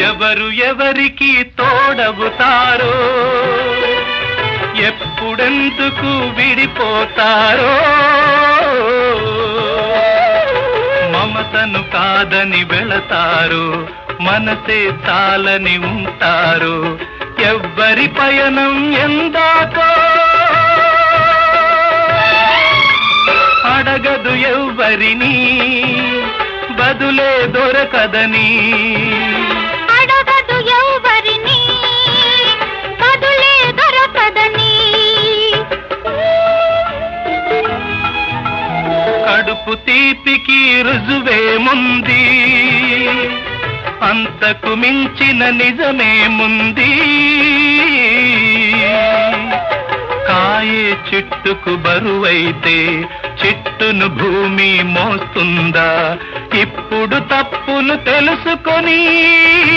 ఎవరు ఎవరికి తోడవుతారో, ఎప్పుడెందుకు విడిపోతారో, మమతను కాదని వెళతారు, మనసే చాలని ఉంటారు. ఎవ్వరి పయనం ఎందాకో అడగదు ఎవ్వరిని, బదులే దొరకదని. అడగదు ఎవ్వరిని, బదులే దొరకదని. కడుపు తీపికి రుజువేముంది, అంతకు మించిన నిజమేముంది. కాయే చెట్టుకు బరువైతే చెట్టును భూమి మోస్తుందా? ఇప్పుడు తప్పును తెలుసుకొని